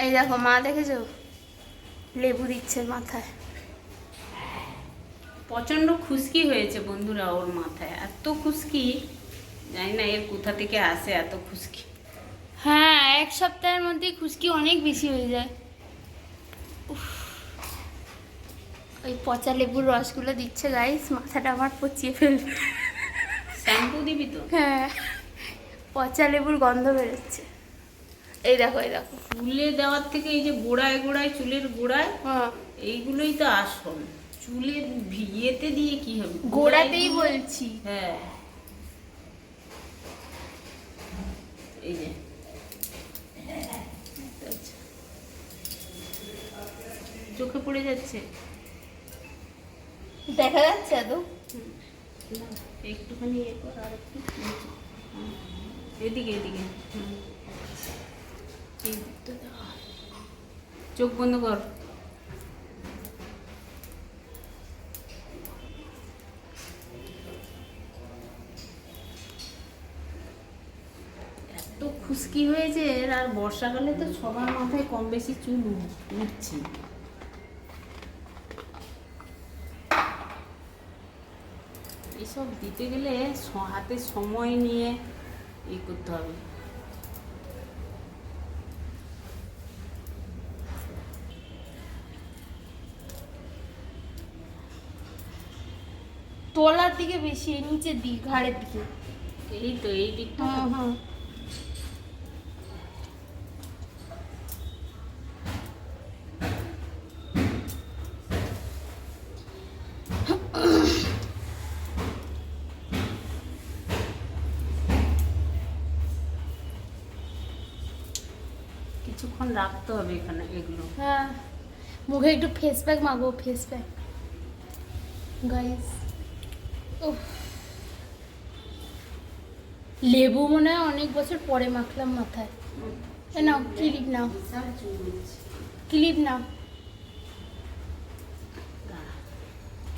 এই দেখো মা দেখেছো লেবু দিচ্ছে মাথায়। প্রচন্ড খুশকি হয়েছে বন্ধুরা ওর মাথায়, এত খুশকি জানি না এর কোথা থেকে আসে এত খুশকি। হ্যাঁ, এক সপ্তাহের মধ্যেই খুশকি অনেক বেশি হয়ে যায়। ওই পচা লেবুর রসগুলো দিচ্ছে গাইস, মাথাটা আমার পচিয়ে ফেলবে। শ্যাম্পু দিবি তো? হ্যাঁ, পচা লেবুর গন্ধ বেরোচ্ছে। এই দেখো এই দেখো, চুলে দেওয়ার থেকে এই যে গোড়ায় গোড়ায়, চুলের গোড়ায়, হ্যাঁ এইগুলোই তো আসল। চুলের ইয়েতে দিয়ে কি হবে, গোড়াতেই বলছি। হ্যাঁ এই যে আচ্ছা, চোখে পড়ে যাচ্ছে, দেখা যাচ্ছে এত? একটুখানি ইয়ে কর, আর একটু এদিকে এদিকে, এই দিকটা দাও। চোখ বন্ধ কর। এত খুশকি হয়েছে আর বর্ষাকালে তো সবার মাথায় কম বেশি চুল উঠছে। এসব দিতে গেলে হাতে সময় নিয়ে করতে হবে। তলার দিকে বেশি, নিচের দিক, ঘাড়ের দিকে। এই তো এই দিকটা। হ্যাঁ কিছুক্ষণ রাখতে হবে এখানে এগুলো। হ্যাঁ, মুখে একটু ফেস প্যাক মাখবো, ফেস প্যাক গাইস। লেবু মনে হয় অনেক বছর পরে মাখলাম মাথায়। নাও ক্লিপ নাও, ক্লিপ নাও।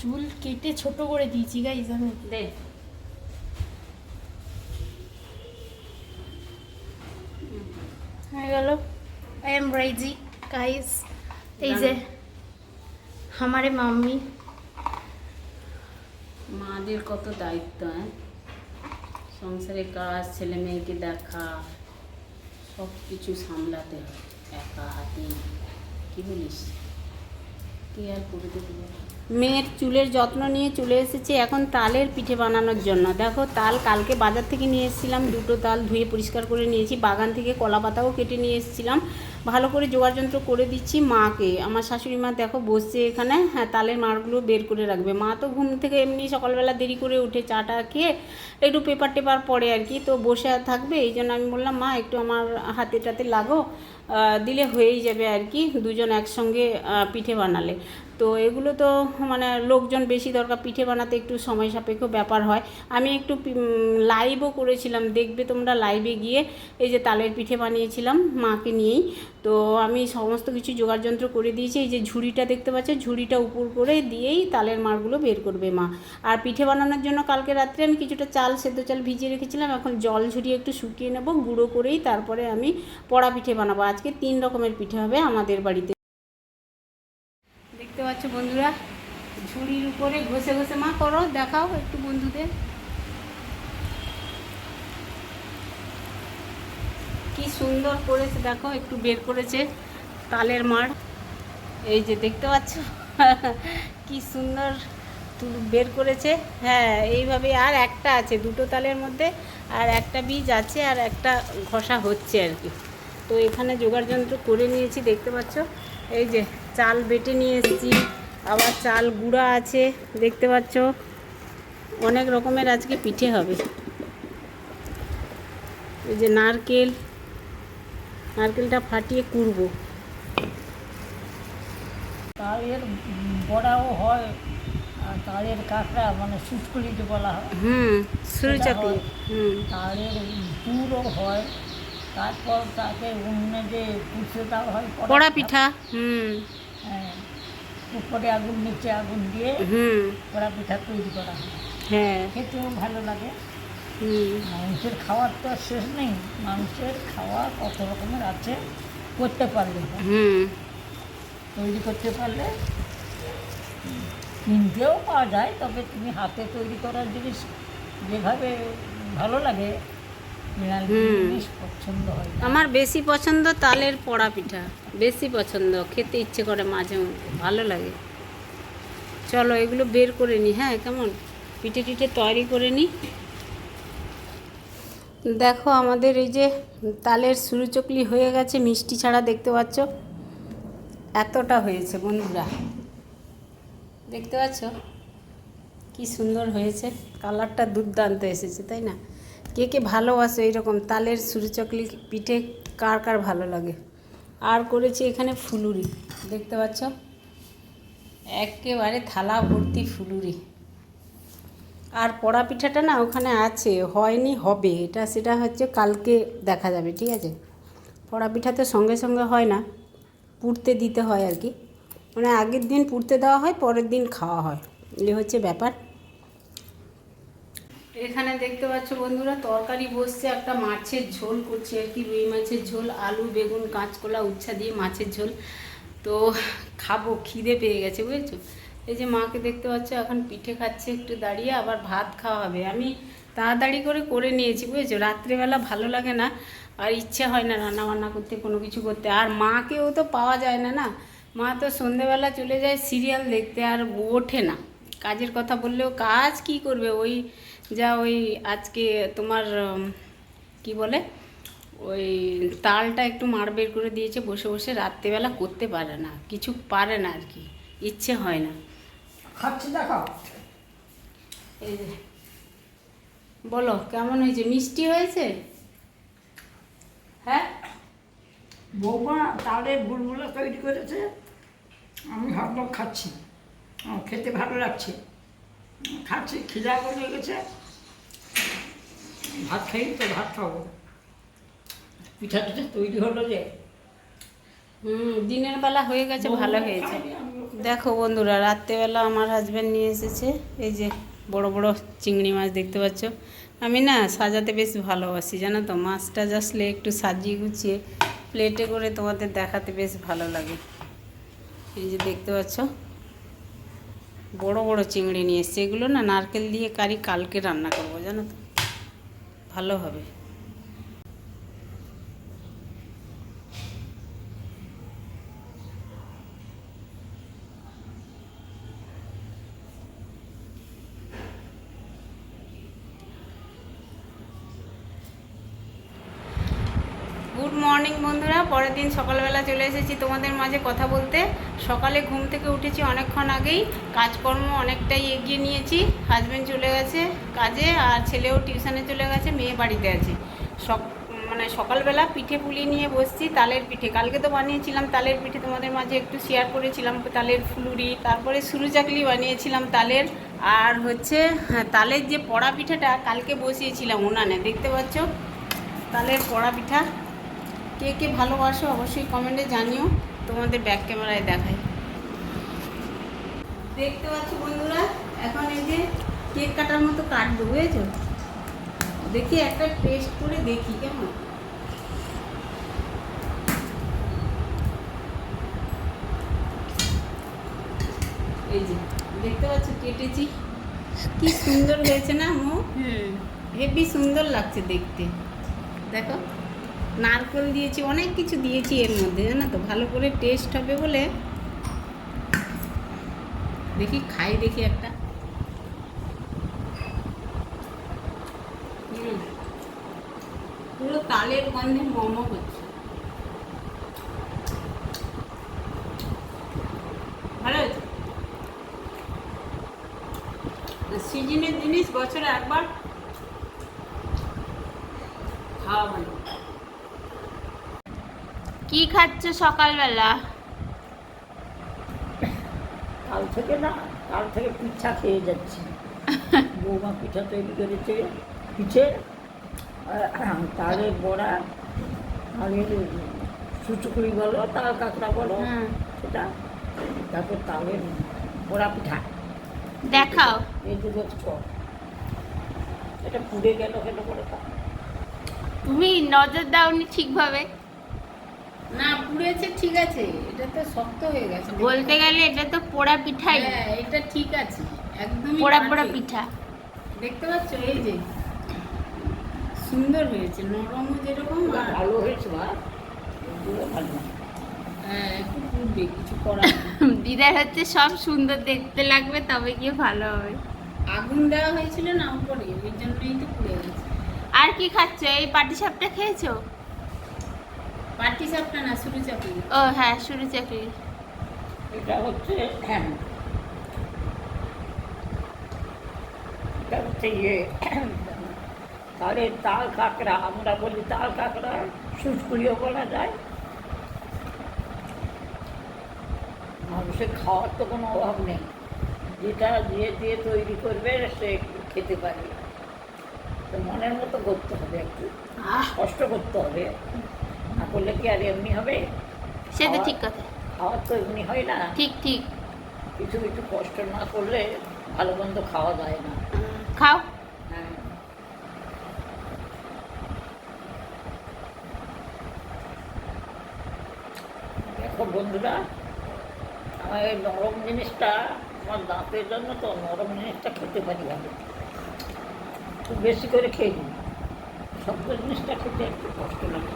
চুল কেটে ছোট করে দিয়েছি গাইস আমি। দে হয়ে গেল। I am ready guys. এই যে আমারে মাম্মি। মাদের কত দায়িত্ব, হ্যাঁ, সংসারে কাজ, ছেলে মেয়েকে দেখা, সব কিছু সামলাতে হয় একা হাতে। কি বলিস, কি আর করে দেবো। মেয়ের চুলের যত্ন নিয়ে চলে এসেছে এখন তালের পিঠে বানানোর জন্য। দেখো তাল কালকে বাজার থেকে নিয়ে এসেছিলাম, দুটো তাল ধুয়ে পরিষ্কার করে নিয়েছি, বাগান থেকে কলা পাতাও কেটে নিয়ে এসেছিলাম। ভালো করে জোগাড়যন্ত্র করে দিচ্ছি মাকে। আমার শাশুড়ি মা দেখো বসছে এখানে, হ্যাঁ তালের মাড়গুলো বের করে রাখবে। মা তো ঘুম থেকে এমনি সকালবেলা দেরি করে উঠে চাটা খেয়ে একটু পেপার টেপার পরে আর কি, তো বসে থাকবে। এই জন্য আমি বললাম মা একটু আমার হাতে টাতে লাগো, দিলে হয়েই যাবে আর কি, দুজন একসঙ্গে পিঠে বানালে। তো এগুলো তো মানে লোকজন বেশি দরকার, পিঠে বানাতে একটু সময় সাপেক্ষ ব্যাপার হয়। আমি একটু লাইভও করেছিলাম, দেখবে তোমরা লাইভে গিয়ে। এই যে তালের পিঠে বানিয়েছিলাম মাকে নিয়েই। তো আমি সমস্ত কিছু জোগাড়যন্ত্র করে দিয়েছি। এই যে ঝুড়িটা দেখতে পাচ্ছ, ঝুড়িটা উপর করে দিয়েই তালের মাড়গুলো বের করবে মা। আর পিঠে বানানোর জন্য কালকে রাত্রে আমি কিছুটা চাল, সেদ্ধ চাল ভিজিয়ে রেখেছিলাম, এখন জল ঝরিয়ে একটু শুকিয়ে নেব, গুঁড়ো করেই তারপরে আমি পড়া পিঠে বানাবো। আজকে 3 রকমের পিঠে হবে আমাদের বাড়িতে। দেখতে পাচ্ছ বন্ধুরা, ঝুড়ির উপরে ঘষে ঘষে মা করো, দেখাও একটু বন্ধুদের কি সুন্দর করেছে। দেখো একটু বের করেছে তালের মাড়, এই যে দেখতে পাচ্ছ কি সুন্দর বের করেছে। হ্যাঁ এইভাবে, আর একটা আছে, দুটো তালের মধ্যে আর একটা বীজ আছে, আর একটা ঘষা হচ্ছে আর কি। তো এখানে জোগাড়যন্ত্র করে নিয়েছি দেখতে পাচ্ছ। এই যে চাল বেটে নিয়ে এসেছি, আবার চাল গুঁড়া আছে দেখতে পাচ্ছ। অনেক রকমের আজকে পিঠে হবে। এই যে নারকেলটা ফাটিয়ে কুড়বো। তালের বড়াও হয়, আর তালের কাঁকড়া মানে সুচকুলিতে বলা হয়। সুরি চাকলি। তালের গুড়ও হয়, তারপর তাকে উনুনে যে পুষে দেওয়া হয় কড়া পিঠা। হ্যাঁ, উপরে আগুন নিচে আগুন দিয়ে কড়া পিঠা তৈরি করা হয়। হ্যাঁ, খেতেও ভালো লাগে। মানুষের খাওয়ার তো আর শেষ নেই, মানুষের খাওয়া কত রকমের আছে, করতে পারলে, হুম তৈরি করতে পারলে কিনতেও পাওয়া যায়, তবে তুমি হাতে তৈরি করার জিনিস যেভাবে ভালো লাগে মৃণাল জিনিস পছন্দ হয় না। আমার বেশি পছন্দ তালের পোড়া পিঠা, বেশি পছন্দ, খেতে ইচ্ছে করে মাঝে মধ্যে, ভালো লাগে। চলো এগুলো বের করে নিই, হ্যাঁ কেমন পিঠে টিঠে তৈরি করে নিই। দেখো আমাদের এই যে তালের সুরু চকলি হয়ে গেছে, মিষ্টি ছাড়া, দেখতে পাচ্ছ এতটা হয়েছে বন্ধুরা, দেখতে পাচ্ছ কি সুন্দর হয়েছে, কালারটা দুর্দান্ত এসেছে, তাই না? কে কে ভালোবাসো এইরকম তালের সুরু চকলি পিঠে, কার কার ভালো লাগে? আর করেছি এখানে ফুলুরি, দেখতে পাচ্ছ একেবারে থালা ভর্তি ফুলুরি। আর পোড়া পিঠাটা না ওখানে আছে, হয়নি, হবে, এটা সেটা হচ্ছে কালকে দেখা যাবে, ঠিক আছে? পোড়া পিঠা তো সঙ্গে সঙ্গে হয় না, পুড়তে দিতে হয় আর কি, মানে আগের দিন পুড়তে দেওয়া হয়, পরের দিন খাওয়া হয়, এই হচ্ছে ব্যাপার। এখানে দেখতে পাচ্ছ বন্ধুরা তরকারি বসছে, একটা মাছের ঝোল করছি আর কি, রুই মাছের ঝোল, আলু বেগুন কাঁচকলা উচ্ছা দিয়ে মাছের ঝোল। তো খাবো, খিদে পেয়ে গেছে বুঝেছো। এই যে মাকে দেখতে পাচ্ছ এখন পিঠে খাচ্ছে একটু দাঁড়িয়ে, আবার ভাত খাওয়া হবে। আমি তাড়াতাড়ি করে নিয়েছি বুঝেছো, রাত্রেবেলা ভালো লাগে না, আর ইচ্ছে হয় না রান্না বান্না করতে, কোনো কিছু করতে। আর মাকেও তো পাওয়া যায় না, না মা তো সন্ধেবেলা চলে যায় সিরিয়াল দেখতে, আর ওঠে না, কাজের কথা বললেও কাজ কি করবে, ওই যা ওই আজকে তোমার কি বলে ওই তালটা একটু মাড় বের করে দিয়েছে, বসে বসে রাত্রেবেলা করতে পারে না, কিছু পারে না আর কি, ইচ্ছে হয় না। খাচ্ছি দেখো, এই যে বলো কেমন হয়েছে, মিষ্টি হয়েছে? হ্যাঁ বৌমা তালের বুলবুলা তৈরি করেছে, আমি ভাবলাম খাচ্ছি, আমার খেতে ভালো লাগছে, খাচ্ছি, খিদা করে গেছে, ভাত খাই তো ভাত খাবো। পিঠা টিঠা তৈরি হলো যে দিনের বেলা হয়ে গেছে, ভালো হয়েছে। দেখো বন্ধুরা রাত্রেবেলা আমার হাজব্যান্ড নিয়ে এসেছে এই যে বড় বড় চিংড়ি মাছ, দেখতে পাচ্ছ। আমি না সাজাতে বেশ ভালোবাসি জানো তো, মাছটা আসলে একটু সাজিয়ে গুছিয়ে প্লেটে করে তোমাদের দেখাতে বেশ ভালো লাগে। এই যে দেখতে পাচ্ছ বড় বড় চিংড়ি নিয়ে এসছে, এগুলো না নারকেল দিয়ে কারি কালকে রান্না করবো জানো তো, ভালো হবে। গুড মর্নিং বন্ধুরা, পরের দিন সকালবেলা চলে এসেছি তোমাদের মাঝে কথা বলতে। সকালে ঘুম থেকে উঠেছি অনেকক্ষণ আগেই, কাজকর্ম অনেকটাই এগিয়ে নিয়েছি, হাজব্যান্ড চলে গেছে কাজে, আর ছেলেও টিউশনে চলে গেছে, মেয়ে বাড়িতে আছে। সকালবেলা পিঠে পুলি নিয়ে বসছি, তালের পিঠে, কালকে তো বানিয়েছিলাম তালের পিঠে, তোমাদের মাঝে একটু শেয়ার করেছিলাম, তালের ফুলুরি, তারপরে সুরু চাকলি বানিয়েছিলাম তালের, আর হচ্ছে তালের যে পোড়া পিঠাটা কালকে বসিয়েছিলাম উনানে, দেখতে পাচ্ছ তালের পোড়া পিঠা। কে কে ভালোবাসো অবশ্যই কমেন্টে জানিও, তোমাদের ব্যাক ক্যামেরায় দেখাই। দেখতে পাচ্ছ বন্ধুরা এখন এই যে কেক কাটার মতো কাটবো বুঝেছো, দেখি একটা টেস্ট করে দেখি কেমন। এই যে দেখতে পাচ্ছ কেটেছি, কি সুন্দর হয়েছে না মো, হেবি সুন্দর লাগছে দেখতে। দেখো নারকেল দিয়েছি, অনেক কিছু দিয়েছি এর মধ্যে জানো তো, ভালো করে টেস্ট হবে বলে। দেখি খাই, দেখি একটা, পুরো তালের গন্ধে মোমো হচ্ছে, ভালো হয়েছে। সিজনের জিনিস বছরে একবার খাওয়া ভালো। কি খাচ্ছ সকালবেলা? কাল থেকে পিঠা খেয়ে যাচ্ছি। বৌমা পিঠা তৈরি করেছে, পিঠে তালের বড়া, তালের সুচুকুড়ি বলো, তাল কাঁকড়া বলো, সেটা, তারপর তালের বড়া পিঠা দেখাও। এই দুটো এটা পুড়ে গেল কেন করে তা তুমি নজর দাওনি ঠিকভাবে। না পুড়েছে ঠিক আছে, এটা তো শক্ত হয়ে গেছে। বলতে গেলে এটা তো পোড়া পিঠাই, হ্যাঁ এটা ঠিক আছে, একদমই পোড়া পোড়া perfect। পিঠা। দেখতে পাচ্ছ এই যে সুন্দর হয়েছে, নরমও যেরকম আর ভালো হয়েছে বা এগুলো ভালো না। হ্যাঁ একটু পুড়বে, কিছু করার নেই। দিদার হচ্ছে সব সুন্দর দেখতে লাগবে তবে গিয়ে ভালো হবে। আগুন দেওয়া হয়েছিল না উপরে, ওই জন্যই তো পুড়ে গেছে। আর কি খাচ্ছ? এই পাটিসাপটা খেয়েছো? পাটি সাপটা না, শুরু চাপি। ও হ্যাঁ, শুরু চাকরি। এটা হচ্ছে হ্যাঁ, এটা হচ্ছে ইয়ে তাহলে তাল কাঁকড়া, আমরা বলি তাল কাঁকড়া, সুচকুড়িও বলা যায়। মানুষের খাওয়ার তো কোনো অভাব নেই, যেটা দিয়ে দিয়ে তৈরি করবে সে খেতে পারবে। তো মনের মতো করতে হবে, একটু কষ্ট করতে হবে, না করলে কি আর এমনি হবে? সে তো ঠিক কথা। খাওয়ার তো এমনি হয় না, ঠিক ঠিক। কিছু কিছু কষ্ট না করলে ভালো মন্দ খাওয়া যায় না। খাও। হ্যাঁ, দেখো বন্ধুরা, আমার এই নরম জিনিসটা, আমার দাঁতের জন্য তো নরম জিনিসটা খেতে পারি ভালো, খুব বেশি করে খেয়ে নিই। শক্ত জিনিসটা খেতে একটু কষ্ট লাগে।